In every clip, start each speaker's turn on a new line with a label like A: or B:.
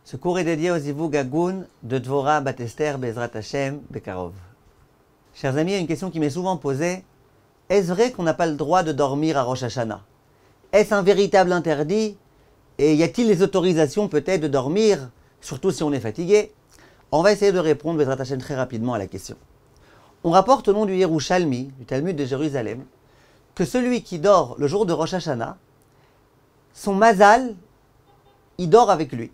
A: Ce cours est dédié au Zivug Hagun de Dvorah Bat Esther Bezrat Hashem Bekarov. Chers amis, il y a une question qui m'est souvent posée. Est-ce vrai qu'on n'a pas le droit de dormir à Rosh Hashanah? Est-ce un véritable interdit? Et y a-t-il les autorisations peut-être de dormir, surtout si on est fatigué? On va essayer de répondre Bezrat Hashem très rapidement à la question. On rapporte au nom du Yerushalmi, du Talmud de Jérusalem, que celui qui dort le jour de Rosh Hashanah, son mazal, il dort avec lui.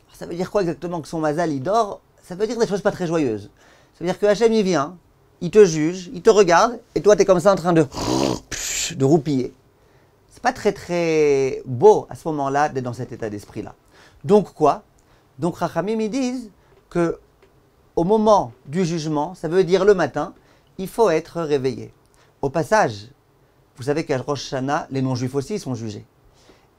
A: Alors, ça veut dire quoi exactement que son mazal, il dort? Ça veut dire des choses pas très joyeuses. Ça veut dire que Hachem, il vient, il te juge, il te regarde, et toi, tu es comme ça en train de roupiller. C'est pas très très beau à ce moment-là d'être dans cet état d'esprit-là. Donc quoi? Donc Rachamim, ils disent que au moment du jugement, ça veut dire le matin, il faut être réveillé. Au passage, vous savez qu'à Rosh Hashanah, les non-juifs aussi sont jugés.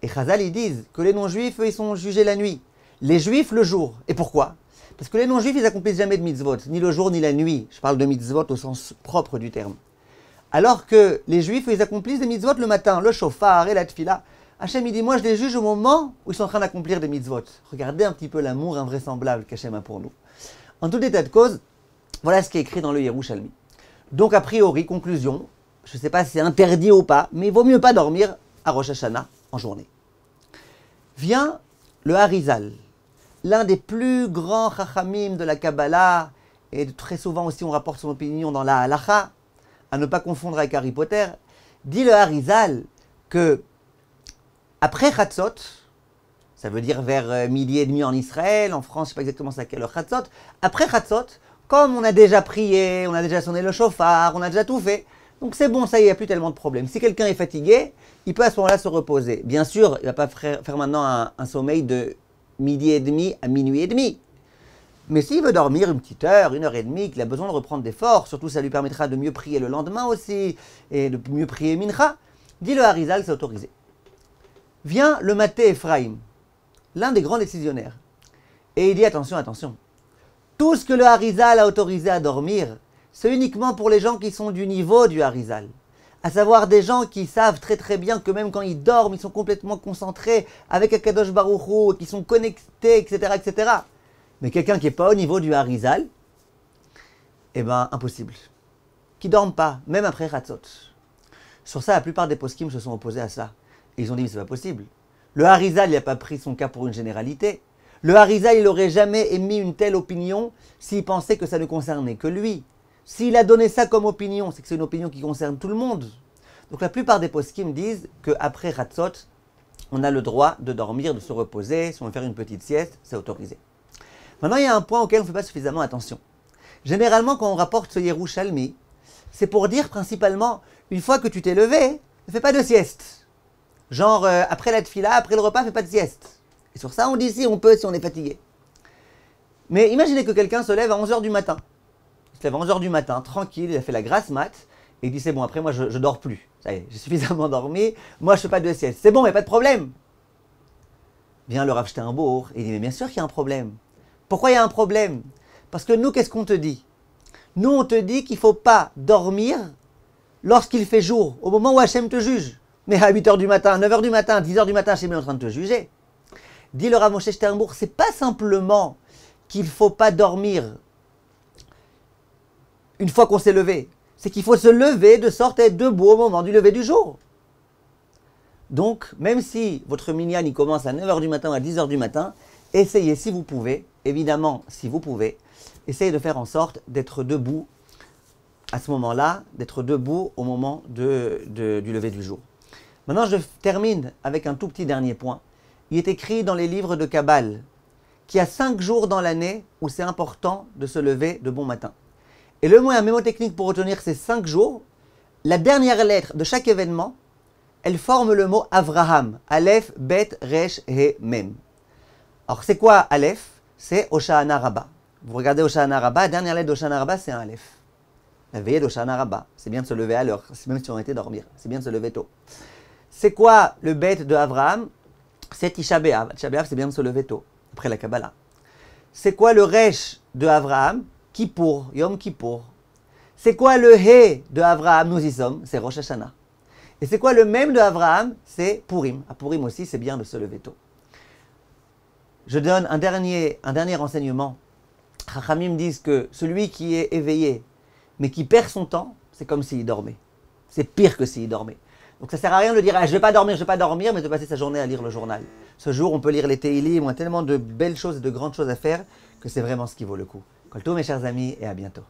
A: Et Chazal, ils disent que les non-juifs, ils sont jugés la nuit. Les juifs, le jour. Et pourquoi? Parce que les non-juifs, ils n'accomplissent jamais de mitzvot, ni le jour ni la nuit. Je parle de mitzvot au sens propre du terme. Alors que les juifs, ils accomplissent des mitzvot le matin, le shofar et la tfila. Hachem, il dit, moi, je les juge au moment où ils sont en train d'accomplir des mitzvot. Regardez un petit peu l'amour invraisemblable qu'Hachem a pour nous. En tout état de cause, voilà ce qui est écrit dans le Yerushalmi. Donc, a priori, conclusion, je ne sais pas si c'est interdit ou pas, mais il vaut mieux pas dormir à Rosh Hashanah en journée. Vient le Harizal, l'un des plus grands chachamim de la Kabbalah, et très souvent aussi on rapporte son opinion dans la Halacha, à ne pas confondre avec Harry Potter, dit le Harizal que après Chatzot, ça veut dire vers midi et demi en Israël, en France je ne sais pas exactement c'est à quelle heure Chatzot, après Chatzot, comme on a déjà prié, on a déjà sonné le shofar, on a déjà tout fait, donc c'est bon, ça y est, il n'y a plus tellement de problèmes. Si quelqu'un est fatigué, il peut à ce moment-là se reposer. Bien sûr, il ne va pas faire maintenant un sommeil de midi et demi à minuit et demi. Mais s'il veut dormir une petite heure, 1h30, qu'il a besoin de reprendre des forces, surtout ça lui permettra de mieux prier le lendemain aussi, et de mieux prier Mincha, dit le Harizal, c'est autorisé. Vient le Maté Ephraim, l'un des grands décisionnaires, et il dit attention, attention, tout ce que le Harizal a autorisé à dormir, c'est uniquement pour les gens qui sont du niveau du Harizal. À savoir des gens qui savent très très bien que même quand ils dorment, ils sont complètement concentrés avec Akadosh Baruch Hu, qui sont connectés, etc., etc. Mais quelqu'un qui n'est pas au niveau du Harizal, eh ben, impossible. Qui ne dorment pas, même après Chatzot. Sur ça, la plupart des poskim se sont opposés à ça. Et ils ont dit, mais c'est pas possible. Le Harizal, il n'a pas pris son cas pour une généralité. Le Harizal, il n'aurait jamais émis une telle opinion s'il pensait que ça ne concernait que lui. S'il a donné ça comme opinion, c'est que c'est une opinion qui concerne tout le monde. Donc la plupart des poskim disent qu'après Chatzot, on a le droit de dormir, de se reposer, si on veut faire une petite sieste, c'est autorisé. Maintenant, il y a un point auquel on ne fait pas suffisamment attention. Généralement, quand on rapporte ce Yerushalmi, c'est pour dire principalement, une fois que tu t'es levé, ne fais pas de sieste. Genre, après la tfila, après le repas, ne fais pas de sieste. Et sur ça, on dit si on peut, si on est fatigué. Mais imaginez que quelqu'un se lève à 11h du matin. Il se lève à 11h du matin, tranquille, il a fait la grasse mat, et il dit c'est bon, après moi je dors plus. Ça y est, j'ai suffisamment dormi, moi je fais pas de sieste. C'est bon, il n'y a pas de problème. Vient le Rav Sternbourg et il dit mais bien sûr qu'il y a un problème. Pourquoi il y a un problème? Parce que nous, qu'est-ce qu'on te dit? Nous, on te dit qu'il ne faut pas dormir lorsqu'il fait jour, au moment où Hachem te juge. Mais à 8h du matin, 9h du matin, 10h du matin, Hachem est en train de te juger. Dit le Rav Moshe Sternbourg, c'est pas simplement qu'il ne faut pas dormir une fois qu'on s'est levé, c'est qu'il faut se lever de sorte à être debout au moment du lever du jour. Donc, même si votre minyan il commence à 9h du matin ou à 10h du matin, essayez si vous pouvez, évidemment si vous pouvez, essayez de faire en sorte d'être debout à ce moment-là, d'être debout au moment du lever du jour. Maintenant, je termine avec un tout petit dernier point. Il est écrit dans les livres de Kabbale qu'il y a 5 jours dans l'année où c'est important de se lever de bon matin. Et le moyen mémotechnique pour retenir ces 5 jours, la dernière lettre de chaque événement, elle forme le mot Avraham. Aleph, Bet, Resh, He, Mem. Alors c'est quoi Aleph? C'est Hoshana Rabbah. Vous regardez Hoshana Rabbah, la dernière lettre d'Hoshana Rabbah, c'est un Aleph. La veillée d'Hoshana Rabbah, c'est bien de se lever à l'heure, même si on était dormir, c'est bien de se lever tôt. C'est quoi le Bet de Avraham? C'est Tisha B'Av. Tisha B'Av, c'est bien de se lever tôt, après la Kabbalah. C'est quoi le Resh de Avraham? Kippour, Yom Kippour. C'est quoi le He de Avraham? Nous y sommes, c'est Rosh Hashanah. Et c'est quoi le Mem de Avraham? C'est Purim. À Purim aussi, c'est bien de se lever tôt. Je donne un dernier renseignement. Chachamim disent que celui qui est éveillé, mais qui perd son temps, c'est comme s'il dormait. C'est pire que s'il dormait. Donc ça ne sert à rien de dire ah, je ne vais pas dormir, mais de passer sa journée à lire le journal. Ce jour, on peut lire les Teilim, on a tellement de belles choses et de grandes choses à faire que c'est vraiment ce qui vaut le coup. Kol tov, mes chers amis, et à bientôt.